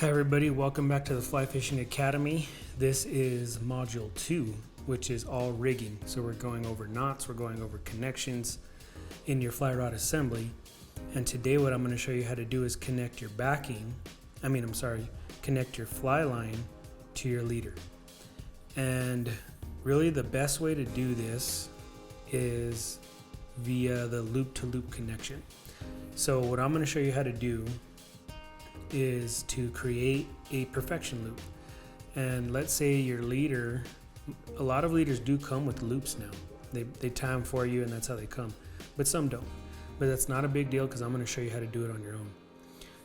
Hi everybody, welcome back to the Fly Fishing Academy. This is module 2, which is all rigging. So we're going over knots, we're going over connections in your fly rod assembly. And today what I'm going to show you how to do is connect your connect your fly line to your leader. And really the best way to do this is via the loop-to-loop connection. So what I'm going to show you how to do is to create a perfection loop. And let's say your leader, a lot of leaders do come with loops now. They tie them for you and that's how they come, but some don't. But that's not a big deal because I'm going to show you how to do it on your own.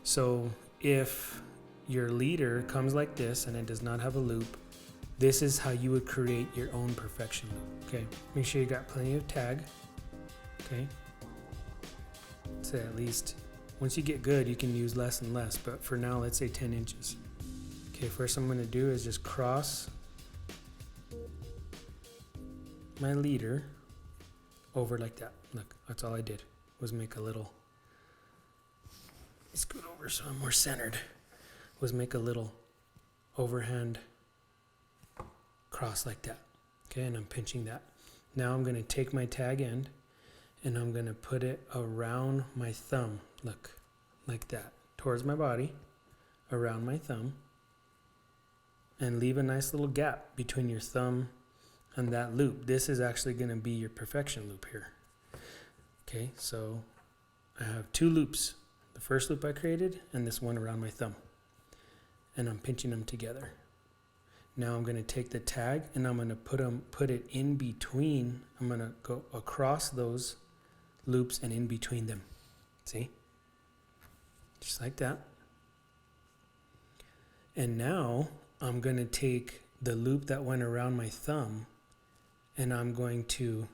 So if your leader comes like this and it does not have a loop, this is how you would create your own perfection loop. Okay, make sure you got plenty of tag. Okay, so at least once you get good, you can use less and less, but for now, let's say 10 inches. Okay, first I'm going to do is just cross my leader over like that. Look, that's all I did, was make a little, scoot over so I'm more centered, was make a little overhand cross like that. Okay, and I'm pinching that. Now I'm going to take my tag end and I'm going to put it around my thumb. Look, like that, towards my body, around my thumb, and leave a nice little gap between your thumb and that loop. This is actually going to be your perfection loop here. Okay, so I have two loops. The first loop I created and this one around my thumb. And I'm pinching them together. Now I'm going to take the tag and I'm going to put it in between. I'm going to go across those loops and in between them. See? Just like that. And now I'm going to take the loop that went around my thumb and I'm going to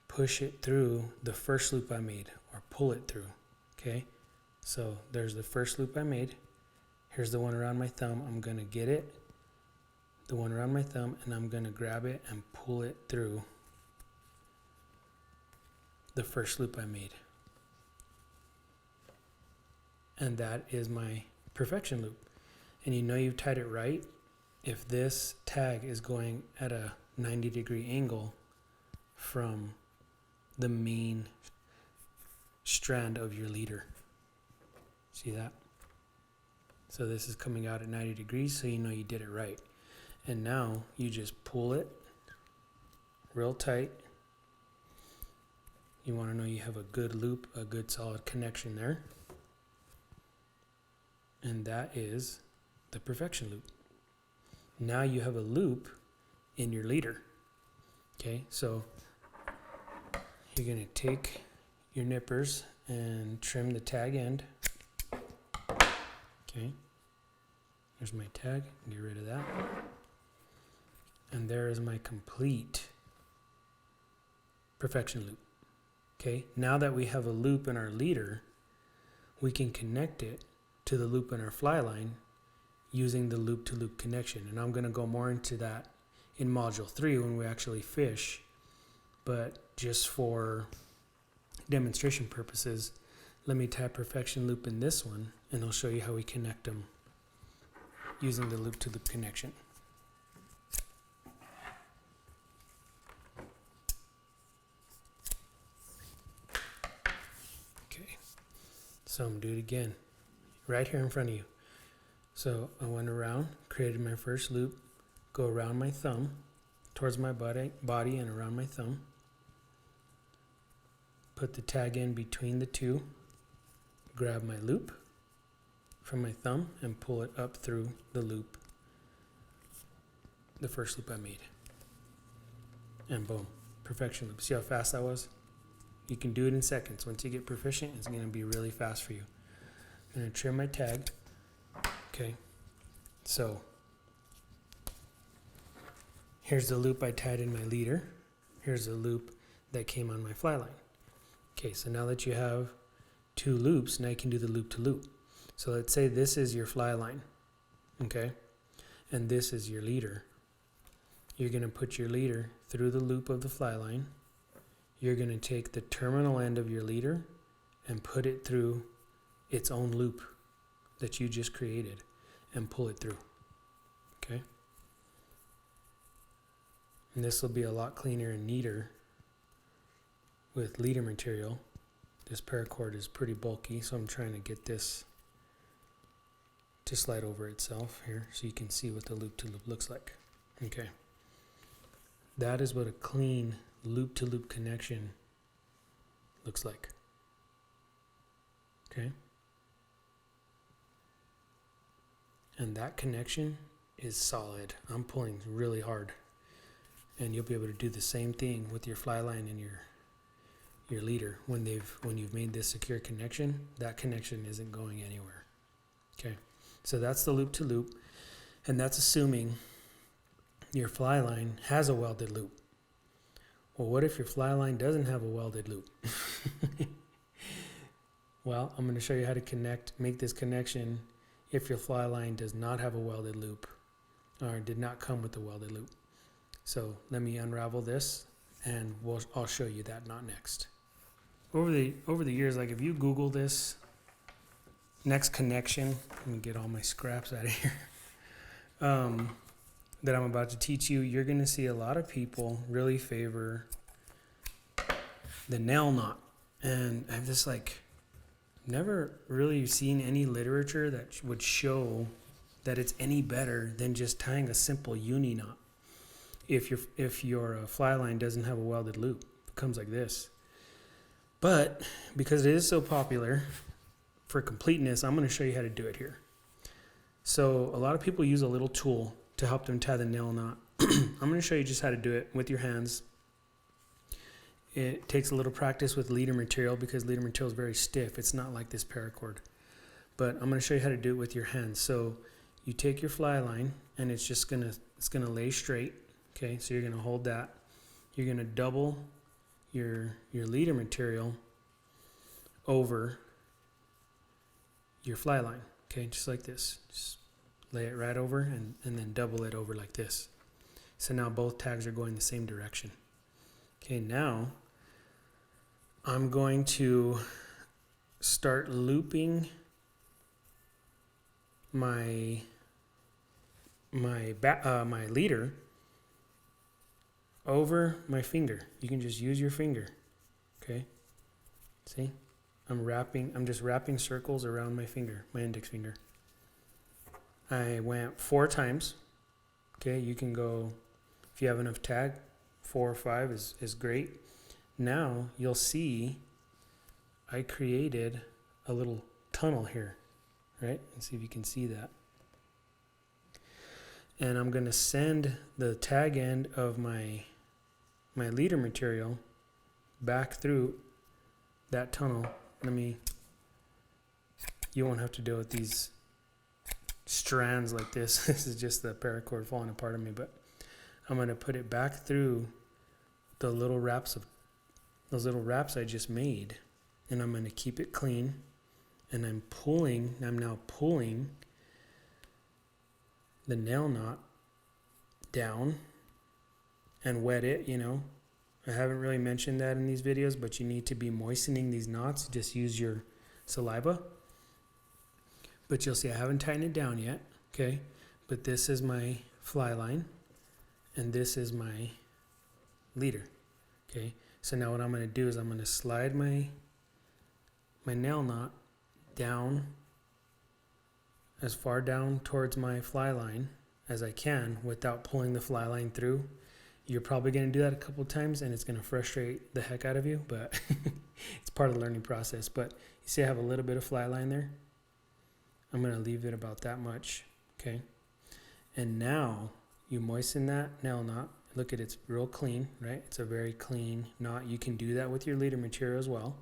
push it through the first loop I made, or pull it through. Okay? So there's the first loop I made. Here's the one around my thumb. I'm going to get it, the one around my thumb, and I'm going to grab it and pull it through the first loop I made. And that is my perfection loop. And you know you've tied it right if this tag is going at a 90-degree angle from the main strand of your leader. See that? So this is coming out at 90 degrees, so you know you did it right. And now you just pull it real tight. You want to know you have a good loop, a good solid connection there. And that is the perfection loop. Now you have a loop in your leader. Okay, so you're going to take your nippers and trim the tag end. Okay, there's my tag, get rid of that. And there is my complete perfection loop. Okay, now that we have a loop in our leader, we can connect it to the loop in our fly line using the loop-to-loop connection. And I'm going to go more into that in module 3 when we actually fish. But just for demonstration purposes, let me tie perfection loop in this one and I'll show you how we connect them using the loop-to-loop connection. Okay, so I'm going to do it again right here in front of you. So I went around, created my first loop, go around my thumb, towards my body and around my thumb. Put the tag in between the two, grab my loop from my thumb and pull it up through the loop, the first loop I made. And boom, perfection loop. See how fast that was? You can do it in seconds. Once you get proficient, it's going to be really fast for you. I'm going to trim my tag. Okay, so here's the loop I tied in my leader. Here's the loop that came on my fly line. Okay, so now that you have two loops, now you can do the loop to loop. So let's say this is your fly line, okay, and this is your leader. You're going to put your leader through the loop of the fly line. You're going to take the terminal end of your leader and put it through its own loop that you just created. and pull it through. Okay. And this will be a lot cleaner and neater with leader material. This paracord is pretty bulky, so I'm trying to get this to slide over itself here so you can see what the loop-to-loop looks like. Okay. That is what a clean loop-to-loop connection looks like. Okay. And that connection is solid. I'm pulling really hard. And you'll be able to do the same thing with your fly line and your leader. When you've made this secure connection, that connection isn't going anywhere. Okay. So that's the loop to loop, and that's assuming your fly line has a welded loop. Well, what if your fly line doesn't have a welded loop? Well, I'm going to show you how to make this connection if your fly line does not have a welded loop or did not come with a welded loop. So let me unravel this, and I'll show you that knot next. Over the years, like if you Google this next connection, let me get all my scraps out of here, that I'm about to teach you, you're going to see a lot of people really favor the nail knot. And I've just never really seen any literature that would show that it's any better than just tying a simple uni knot. If your fly line doesn't have a welded loop, it comes like this. But because it is so popular, for completeness, I'm going to show you how to do it here. So a lot of people use a little tool to help them tie the nail knot. I'm going to show you just how to do it with your hands. It takes a little practice with leader material because leader material is very stiff. It's not like this paracord. But I'm going to show you how to do it with your hands. So you take your fly line, and it's going to lay straight. Okay, so you're going to hold that. You're going to double your leader material over your fly line. Okay, just like this. Just lay it right over and then double it over like this. So now both tags are going the same direction. Okay, now I'm going to start looping my leader over my finger. You can just use your finger. Okay, see? I'm just wrapping circles around my finger, my index finger. I went 4 times. Okay, you can go, if you have enough tag, 4 or 5 is great. Now you'll see I created a little tunnel here, right? Let's see if you can see that. And I'm going to send the tag end of my leader material back through that tunnel. You won't have to deal with these strands like this. This is just the paracord falling apart on me, but I'm going to put it back through those little wraps I just made, and I'm going to keep it clean. And I'm now pulling the nail knot down and wet it, I haven't really mentioned that in these videos, but you need to be moistening these knots. Just use your saliva. But you'll see I haven't tightened it down yet, okay? But this is my fly line, and this is my leader, okay? So now what I'm going to do is I'm going to slide my nail knot down as far down towards my fly line as I can without pulling the fly line through. You're probably going to do that a couple times, and it's going to frustrate the heck out of you, but it's part of the learning process. But you see I have a little bit of fly line there. I'm going to leave it about that much, okay? And now you moisten that nail knot. Look at it's real clean, right? It's a very clean knot. You can do that with your leader material as well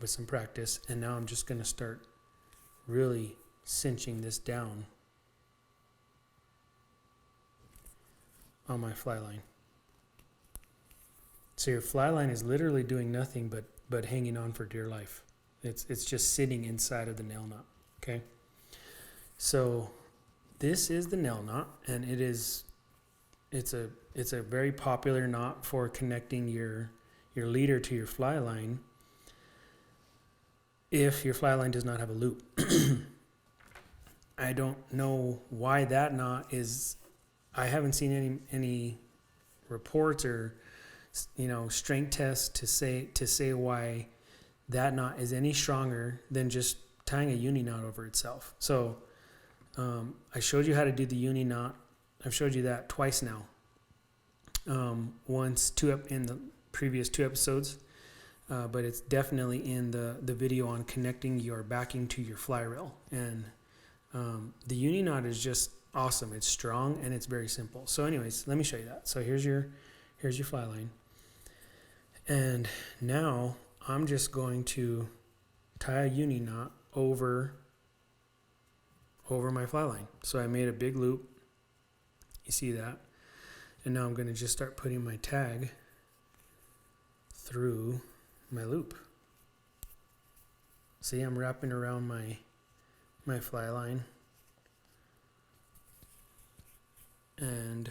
with some practice. And now I'm just going to start really cinching this down on my fly line. So your fly line is literally doing nothing but hanging on for dear life. It's just sitting inside of the nail knot, okay? So this is the nail knot, and it's a very popular knot for connecting your leader to your fly line if your fly line does not have a loop. I don't know why that knot is. I haven't seen any reports or strength tests to say why that knot is any stronger than just tying a uni knot over itself. So I showed you how to do the uni knot. I've showed you that twice now. Once in the previous 2 episodes, but it's definitely in the video on connecting your backing to your fly reel. And the uni knot is just awesome. It's strong and it's very simple. So anyways, let me show you that. So here's your fly line. And now I'm just going to tie a uni knot over my fly line. So I made a big loop. You see that? And now I'm going to just start putting my tag through my loop. See, I'm wrapping around my fly line and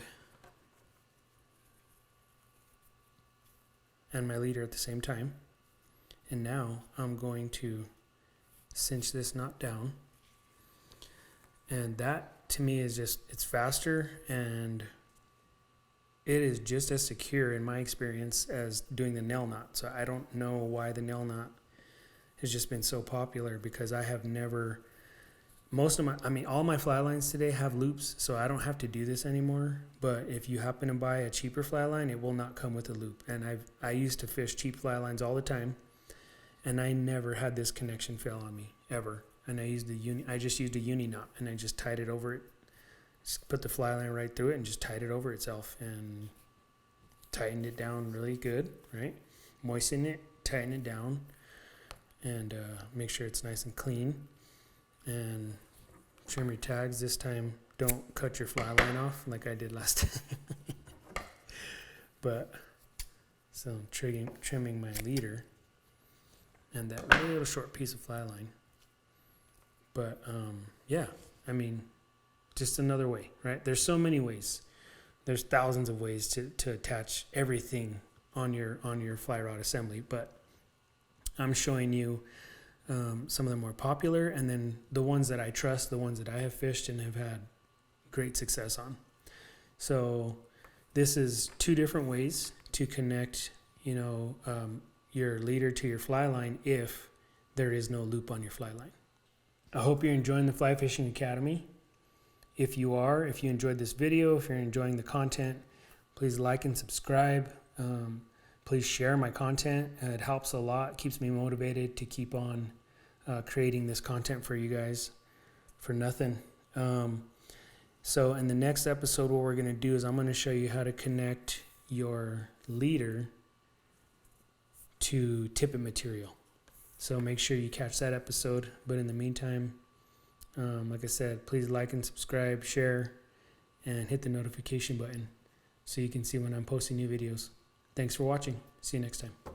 my leader at the same time. And now I'm going to cinch this knot down. And that to me is it's faster, and it is just as secure in my experience as doing the nail knot. So I don't know why the nail knot has just been so popular, because I have never, all my fly lines today have loops, so I don't have to do this anymore. But if you happen to buy a cheaper fly line, it will not come with a loop. And I used to fish cheap fly lines all the time, and I never had this connection fail on me, ever. And I just used a uni knot, and I just tied it over it. Just put the fly line right through it and just tied it over itself and tightened it down really good, right? Moisten it, tighten it down, and make sure it's nice and clean. And trim your tags. This time, don't cut your fly line off like I did last time. But, so I'm trimming my leader and that little short piece of fly line. But yeah, just another way, right? There's so many ways. There's thousands of ways to attach everything on your fly rod assembly, but I'm showing you some of the more popular, and then the ones that I trust, the ones that I have fished and have had great success on. So this is 2 different ways to connect, your leader to your fly line if there is no loop on your fly line. I hope you're enjoying the Fly Fishing Academy. If you enjoyed this video, if you're enjoying the content, please like and subscribe. Please share my content. It helps a lot, keeps me motivated to keep on creating this content for you guys for nothing. So in the next episode, what we're going to do is I'm going to show you how to connect your leader to tippet material. So make sure you catch that episode. But in the meantime, like I said, please like and subscribe, share, and hit the notification button so you can see when I'm posting new videos. Thanks for watching. See you next time.